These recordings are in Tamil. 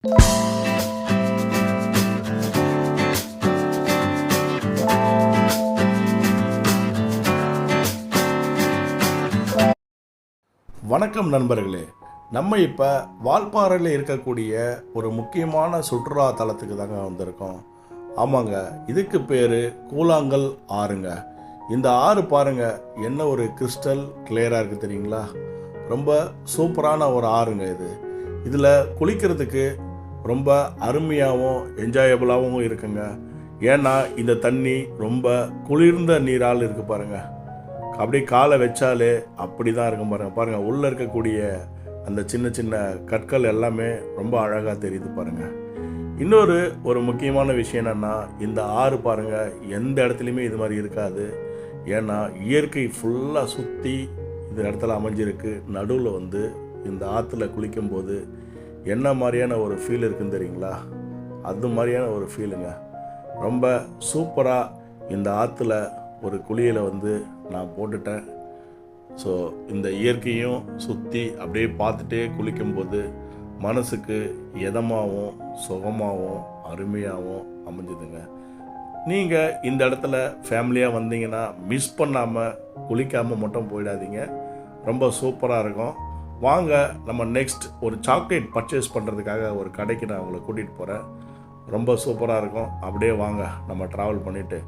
வணக்கம் நண்பர்களே, நம்ம இப்போ வால்பாறையில் இருக்கக்கூடிய ஒரு முக்கியமான சுற்றுலா தலத்துக்கு தாங்க வந்திருக்கோம். ஆமாங்க, இதுக்கு பேர் கூழாங்கல் ஆறுங்க. இந்த ஆறு பாருங்க, என்ன ஒரு கிறிஸ்டல் கிளியராக இருக்குது தெரியுங்களா? ரொம்ப சூப்பரான ஒரு ஆறுங்க இது. இதில் குளிக்கிறதுக்கு ரொம்ப அருமையாகவும் என்ஜாயபுளாகவும் இருக்குங்க. ஏன்னா இந்த தண்ணி ரொம்ப குளிர்ந்த நீரால் இருக்குது பாருங்கள். அப்படியே காலை வச்சாலே அப்படி தான் இருக்கும் பாருங்கள். உள்ளே இருக்கக்கூடிய அந்த சின்ன சின்ன கற்கள் எல்லாமே ரொம்ப அழகாக தெரியுது பாருங்கள். இன்னொரு ஒரு முக்கியமான விஷயம் என்னென்னா, இந்த ஆறு பாருங்கள் எந்த இடத்துலையுமே இது மாதிரி இருக்காது. ஏன்னா இயற்கை ஃபுல்லாக சுற்றி இந்த இடத்துல அமைஞ்சிருக்கு. நடுவில் இந்த ஆற்றுல குளிக்கும்போது என்ன மாதிரியான ஒரு ஃபீல் இருக்குன்னு தெரியுங்களா? அது மாதிரியான ஒரு ஃபீலுங்க. ரொம்ப சூப்பராக இந்த ஆற்றுல ஒரு குளியலை நான் போட்டுட்டேன். ஸோ இந்த இயற்கையும் சுற்றி அப்படியே பார்த்துட்டே குளிக்கும்போது மனசுக்கு இதமாகவும் சுகமாகவும் அருமையாகவும் அமைஞ்சுதுங்க. நீங்கள் இந்த இடத்துல ஃபேமிலியாக வந்தீங்கன்னா மிஸ் பண்ணாமல் குளிக்காமல் மட்டும் போயிடாதீங்க. ரொம்ப சூப்பராக இருக்கும். வாங்க, நம்ம நெக்ஸ்ட் ஒரு சாக்லேட் பர்ச்சேஸ் பண்ணுறதுக்காக ஒரு கடைக்கு நான் உங்களை கூட்டிகிட்டு போகிறேன். ரொம்ப சூப்பராக இருக்கும். அப்படியே வாங்க, நம்ம ட்ராவல் பண்ணிவிட்டு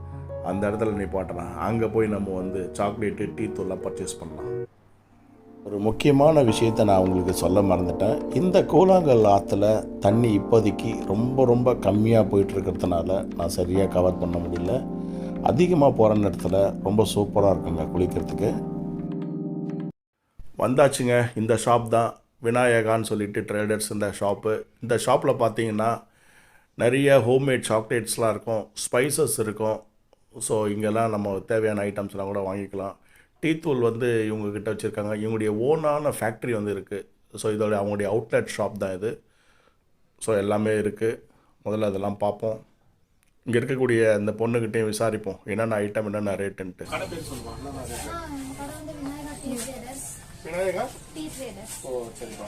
அந்த இடத்துல நிப்பாட்டலாம். அங்கே போய் நம்ம சாக்லேட்டு டீ தூள்லாம் பர்ச்சேஸ் பண்ணலாம். ஒரு முக்கியமான விஷயத்தை நான் உங்களுக்கு சொல்ல மறந்துட்டேன். இந்த கூழாங்கல் ஆற்றுல தண்ணி இப்போதைக்கு ரொம்ப ரொம்ப கம்மியாக போயிட்டுருக்கிறதுனால நான் சரியாக கவர் பண்ண முடியல. அதிகமாக போகிற இடத்துல ரொம்ப சூப்பராக இருக்குங்க குளிக்கிறதுக்கு. வந்தாச்சுங்க. இந்த ஷாப் தான் விநாயகான்னு சொல்லிட்டு ட்ரேடர்ஸ் இந்த ஷாப்பு. இந்த ஷாப்பில் பார்த்தீங்கன்னா நிறைய ஹோம்மேட் சாக்லேட்ஸ்லாம் இருக்கும், ஸ்பைசஸ் இருக்கும். ஸோ இங்கெல்லாம் நம்ம தேவையான ஐட்டம்ஸ்லாம் கூட வாங்கிக்கலாம். டீ தூள் இவங்கக்கிட்ட வச்சுருக்காங்க. இவங்களுடைய ஓனான ஃபேக்ட்ரி இருக்குது. ஸோ இதோட அவங்களுடைய அவுட்லெட் ஷாப் தான் இது. ஸோ எல்லாமே இருக்குது. முதல்ல அதெல்லாம் பார்ப்போம். இங்கே இருக்கக்கூடிய இந்த பொண்ணுக்கிட்டையும் விசாரிப்போம் என்னென்ன ஐட்டம் என்னென்ன ரேட்டுன்ட்டு. Vinayaka tea traders. ஓ சரிப்பா.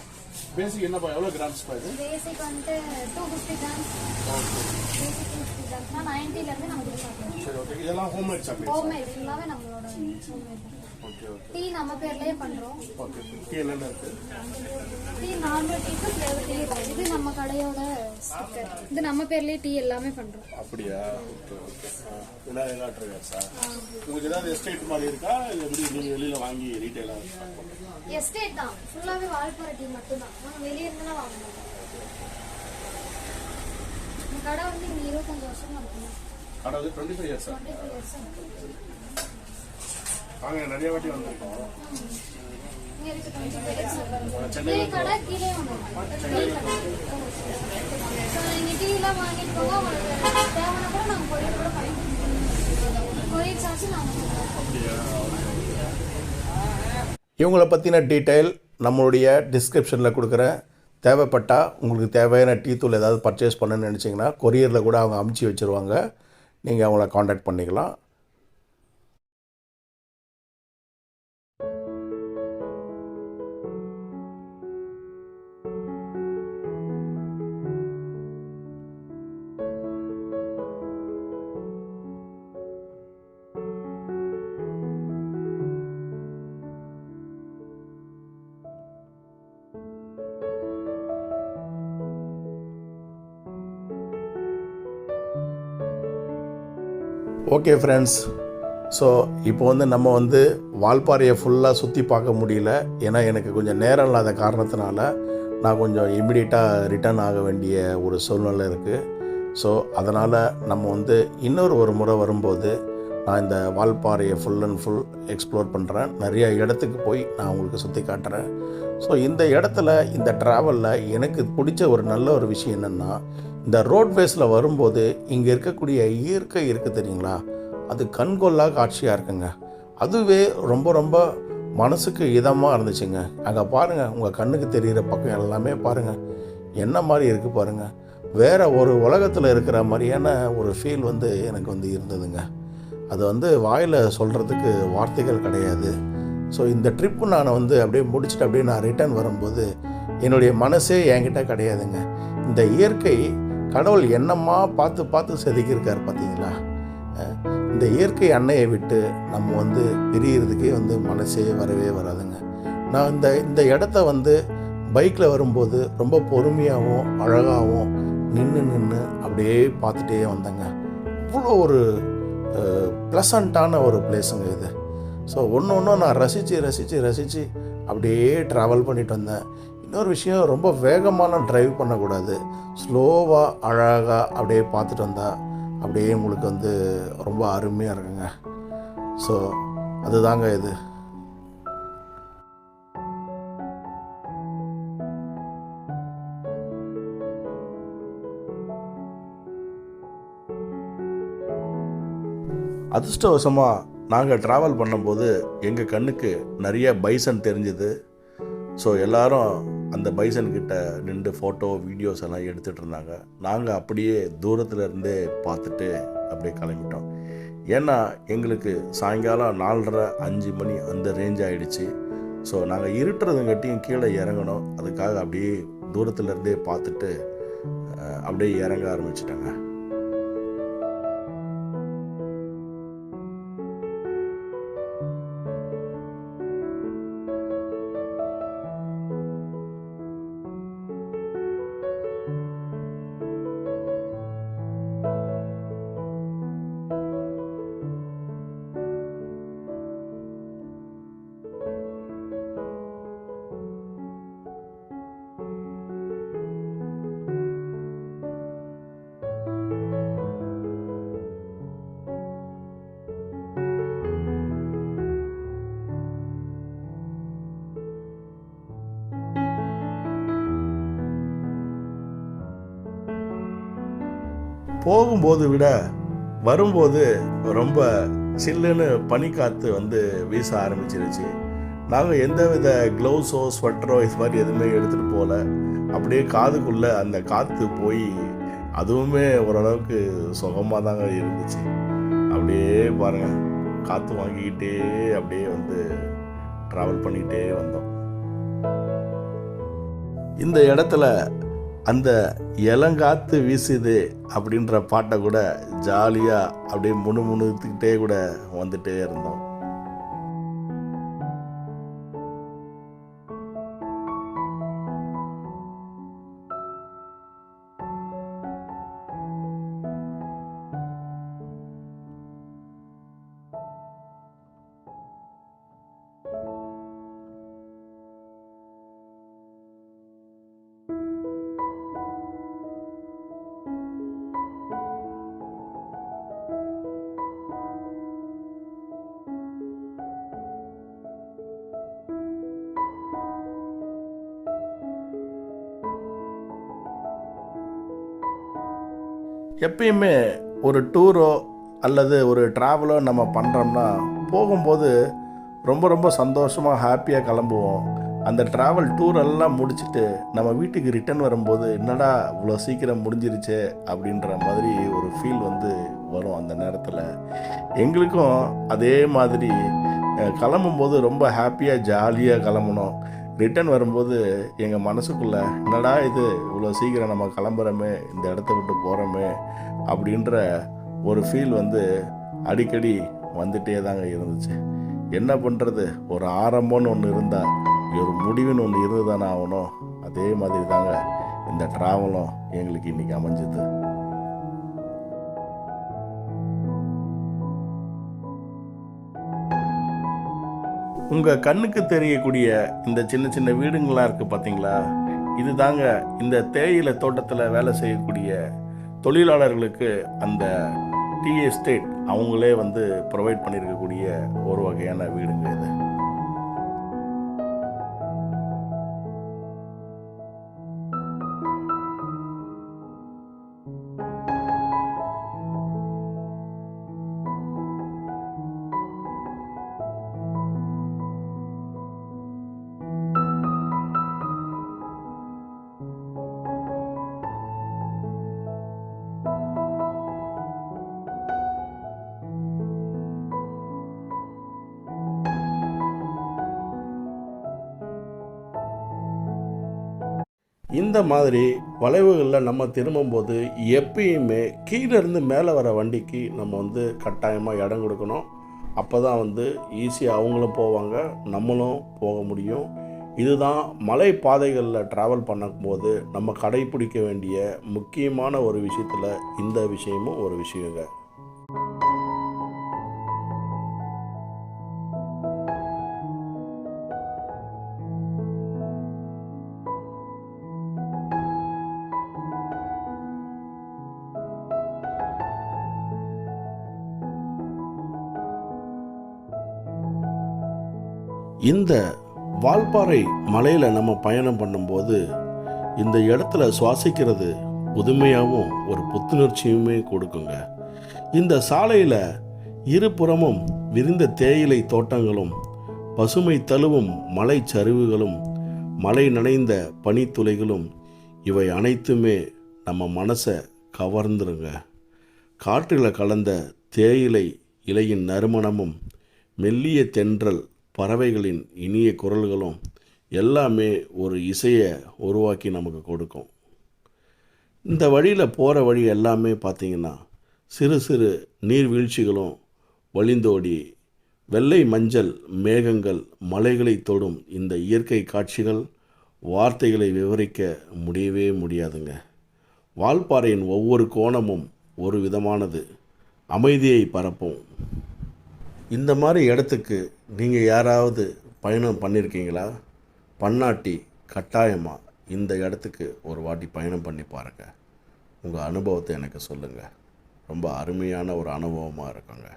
பேசிக் என்னப்பா, எவ்வளோ கிராம்ஸ்ப்பா இது? Basic 250 grams. Okay. Basic 250 grams. நான் 90ல இருந்து நம்ம கொடுப்போம். சரி ஓகே. இதெல்லாம் ஹோம்மேட் சாக்லேட். ஹோம்மேட் எல்லாமே நம்மளோட ஹோம்மேட். Okay okay. டீ நம்ம பேர்லயே பண்றோம். ஓகே. டீ என்னென்ன இருக்கு? Tea normal tea flavour tea இருக்கு. இது நம்ம கடையோட ஸ்டிக்கர். இது நம்ம பேர்லயே டீ எல்லாமே பண்றோம். அப்படியே. Okay okay. விநாயகா ட்ரேடர்ஸா? உங்களுக்கு ஏதாவது எஸ்டேட் மாதிரி இருக்கா இல்ல எப்படி நீங்க வெளியில வாங்கி ரீட்டைலா பண்ணுவீங்க? எஸ்டேட் தான். ஃபுல்லாவே வால்பாறை டீ மட்டும் தான். நம்ம வெளிய இருந்து வாங்குறோம். இந்த கடை இங்க 25 வருஷமா இருக்கு. கடை 25 இயர்ஸ். 25 இயர்ஸ். வாங்க, நிறைய வாட்டி வந்திருக்கோம். இங்க இருக்கு 25 இயர்ஸ். சென்னை கடை கீழே வந்து. சோ நீங்க டீல வாங்கிட்டு போங்க. உங்களுக்கு தேவைனா கூட நாங்க கொரியர் கூட பண்ணிடுவோம். கொரியர் சார்ஜ் நாங்க. அப்படியே. இவங்களை பற்றின டீட்டெயில் நம்மளுடைய டிஸ்கிரிப்ஷனில் கொடுக்குறேன். தேவைப்பட்டால் உங்களுக்கு தேவையான டீ தூள் ஏதாவது பர்ச்சேஸ் பண்ணணுன்னு நினச்சிங்கன்னா கொரியரில் கூட அவங்க அமுச்சு வச்சுருவாங்க. நீங்கள் அவங்கள காண்டாக்ட் பண்ணிக்கலாம். ஓகே ஃப்ரெண்ட்ஸ், ஸோ இப்போ நம்ம வால்பாறையை ஃபுல்லாக சுற்றி பார்க்க முடியல. ஏன்னா எனக்கு கொஞ்சம் நேரம் இல்லாத காரணத்தினால நான் கொஞ்சம் இமிடியேட்டாக ரிட்டர்ன் ஆக வேண்டிய ஒரு சூழ்நிலை இருக்குது. ஸோ அதனால் நம்ம இன்னொரு முறை வரும்போது நான் இந்த வால்பாறையை ஃபுல் அண்ட் ஃபுல் எக்ஸ்ப்ளோர் பண்ணுறேன். நிறைய இடத்துக்கு போய் நான் உங்களுக்கு சுற்றி காட்டுறேன். ஸோ இந்த இடத்துல இந்த ட்ராவலில் எனக்கு பிடிச்ச ஒரு நல்ல ஒரு விஷயம் என்னென்னா, இந்த ரோட்வேஸில் வரும்போது இங்கே இருக்கக்கூடிய இயற்கை இருக்குது தெரியுங்களா, அது கண்கொள்ளா காட்சியாக இருக்குங்க. அதுவே ரொம்ப ரொம்ப மனசுக்கு இதமாக இருந்துச்சுங்க. அங்கே பாருங்கள், உங்கள் கண்ணுக்கு தெரிகிற பக்கம் எல்லாமே பாருங்கள் என்ன மாதிரி இருக்குது பாருங்கள். வேறு ஒரு உலகத்தில் இருக்கிற மாதிரியான ஒரு ஃபீல் எனக்கு இருந்ததுங்க. அது வாயில் சொல்கிறதுக்கு வார்த்தைகள் கிடையாது. ஸோ இந்த ட்ரிப்பு நான் அப்படியே முடிச்சுட்டு அப்படியே நான் ரிட்டர்ன் வரும்போது என்னுடைய மனசே என்கிட்ட கிடையாதுங்க. இந்த இயற்கை கடவுள் என்னம்மா பார்த்து பார்த்து செதுக்கியிருக்கார் பார்த்தீங்களா? இந்த இயற்கை அன்னையை விட்டு நம்ம பிரியறதுக்கே மனசே வரவே வராதுங்க. நான் இந்த இடத்த பைக்கில் வரும்போது ரொம்ப பொறுமையாகவும் அழகாகவும் நின்று அப்படியே பார்த்துட்டே வந்தேங்க. அவ்வளோ ஒரு ப்ளசண்ட்டான ஒரு பிளேஸுங்க இது. ஸோ ஒன்று நான் ரசித்து அப்படியே ட்ராவல் பண்ணிட்டு வந்தேன். இன்னொரு விஷயம், ரொம்ப வேகமான ட்ரைவ் பண்ணக்கூடாது. ஸ்லோவாக அழகாக அப்படியே பார்த்துட்டு வந்தால் அப்படியே உங்களுக்கு ரொம்ப அருமையாக இருக்குங்க. ஸோ அதுதாங்க இது. அதிர்ஷ்டவசமாக நாங்கள் ட்ராவல் பண்ணும்போது எங்கள் கண்ணுக்கு நிறைய பைசன் தெரிஞ்சுது. ஸோ எல்லோரும் அந்த பைசன்கிட்ட நின்று ஃபோட்டோ வீடியோஸ் எல்லாம் எடுத்துகிட்டு இருந்தாங்க. நாங்கள் அப்படியே தூரத்தில் இருந்தே பார்த்துட்டு அப்படியே கிளம்பிட்டோம். ஏன்னா எங்களுக்கு சாயங்காலம் 4:30 5 மணி அந்த ரேஞ்ச் ஆகிடுச்சு. ஸோ நாங்கள் இருட்டுறதுங்காட்டியும் கீழே இறங்கணும். அதுக்காக அப்படியே தூரத்தில் இருந்தே பார்த்துட்டு அப்படியே இறங்க ஆரம்பிச்சிட்டாங்க. போகும்போது விட வரும்போது ரொம்ப சில்லுன்னு பனிக்காற்று வீச ஆரம்பிச்சிருச்சு. நாங்கள் எந்தவித க்ளவுஸோ ஸ்வெட்டரோ இது மாதிரி எதுவுமே எடுத்துகிட்டு போகல. அப்படியே காதுக்குள்ளே அந்த காற்று போய் அதுவுமே ஓரளவுக்கு சுகமாக தாங்க இருந்துச்சு. அப்படியே பாருங்கள், காற்று வாங்கிக்கிட்டே அப்படியே ட்ராவல் பண்ணிக்கிட்டே வந்தோம். இந்த இடத்துல அந்த இளங்காத்து வீசுது அப்படின்ற பாட்டை கூட ஜாலியாக அப்படியே முணுமுணுத்துக்கிட்டே கூட வந்துட்டே இருந்தோம். எப்பயுமே ஒரு டூரோ அல்லது ஒரு ட்ராவலோ நம்ம பண்ணுறோம்னா போகும்போது ரொம்ப ரொம்ப சந்தோஷமாக ஹாப்பியாக கிளம்புவோம். அந்த ட்ராவல் டூரெல்லாம் முடிச்சுட்டு நம்ம வீட்டுக்கு ரிட்டர்ன் வரும்போது என்னடா இவ்வளோ சீக்கிரம் முடிஞ்சிருச்சே அப்படின்ற மாதிரி ஒரு ஃபீல் வரும். அந்த நேரத்தில் எங்களுக்கும் அதே மாதிரி கிளம்பும்போது ரொம்ப ஹாப்பியாக ஜாலியாக கிளம்பணும். ரிட்டன் வரும்போது எங்கள் மனசுக்குள்ளே என்னடா இது இவ்வளோ சீக்கிரம் நம்ம கிளம்புறோமே, இந்த இடத்த விட்டு போகிறோமே அப்படின்ற ஒரு ஃபீல் அடிக்கடி வந்துட்டே தாங்க இருந்துச்சு. என்ன பண்ணுறது, ஒரு ஆரம்பம்னு ஒன்று இருந்தால் ஒரு முடிவுன்னு ஒன்று இருந்து தானே ஆகணும். அதே மாதிரி தாங்க இந்த ட்ராவலும் எங்களுக்கு இன்றைக்கி அமைஞ்சது. உங்கள் கண்ணுக்கு தெரியக்கூடிய இந்த சின்ன சின்ன வீடுங்களாம் இருக்குது பார்த்தீங்களா? இது தாங்க இந்த தேயிலை தோட்டத்தில் வேலை செய்யக்கூடிய தொழிலாளர்களுக்கு அந்த டீ எஸ்டேட் அவங்களே ப்ரொவைட் பண்ணியிருக்கக்கூடிய ஒரு வகையான வீடுங்க இது. இந்த மாதிரி வளைவுகளில் நம்ம திரும்பும்போது எப்பயுமே கீழேருந்து மேலே வர வண்டிக்கு நம்ம கட்டாயமாக இடம் கொடுக்கணும். அப்போ தான் ஈஸியாக அவங்களும் போவாங்க, நம்மளும் போக முடியும். இதுதான் மலை பாதைகளில் ட்ராவல் பண்ணும்போது நம்ம கடைப்பிடிக்க வேண்டிய முக்கியமான ஒரு விஷயத்தில் இந்த விஷயமும் ஒரு விஷயங்க. இந்த வால்பாறை மலையில் நம்ம பயணம் பண்ணும்போது இந்த இடத்துல சுவாசிக்கிறது புதுமையாகவும் ஒரு புத்துணர்ச்சியுமே கொடுக்குங்க. இந்த சாலையில் இருபுறமும் விரிந்த தேயிலை தோட்டங்களும் பசுமை தழுவும் மலை சரிவுகளும் மலை நனைந்த பனித்துளைகளும் இவை அனைத்துமே நம்ம மனசை கவர்ந்துருங்க. காற்றில் கலந்த தேயிலை இலையின் நறுமணமும் மெல்லிய தென்றல் பறவைகளின் இனிய குரல்களும் எல்லாமே ஒரு இசையை உருவாக்கி நமக்கு கொடுக்கும். இந்த வழியில் போகிற வழி எல்லாமே பார்த்திங்கன்னா சிறு சிறு நீர்வீழ்ச்சிகளும் வழிந்தோடி வெள்ளை மஞ்சள் மேகங்கள் மலைகளை தொடும் இந்த இயற்கை காட்சிகள் வார்த்தைகளை விவரிக்க முடியவே முடியாதுங்க. வால்பாறையின் ஒவ்வொரு கோணமும் ஒரு விதமானது, அமைதியை பரப்பும். இந்த மாதிரி இடத்துக்கு நீங்கள் யாராவது பயணம் பண்ணியிருக்கீங்களா? பண்ணாட்டி கட்டாயமாக இந்த இடத்துக்கு ஒரு வாட்டி பயணம் பண்ணி பாருங்கள். உங்கள் அனுபவத்தை எனக்கு சொல்லுங்கள். ரொம்ப அருமையான ஒரு அனுபவமாக இருக்குங்க.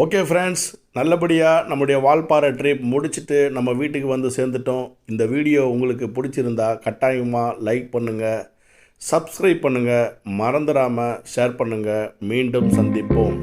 ஓகே ஃப்ரெண்ட்ஸ், நல்லபடியாக நம்முடைய வால்பாறை ட்ரிப் முடிச்சுட்டு நம்ம வீட்டுக்கு சேர்ந்துட்டோம். இந்த வீடியோ உங்களுக்கு பிடிச்சிருந்தா கட்டாயமாக லைக் பண்ணுங்கள், சப்ஸ்கிரைப் பண்ணுங்கள், மறந்துடாமல் ஷேர் பண்ணுங்கள். மீண்டும் சந்திப்போம்.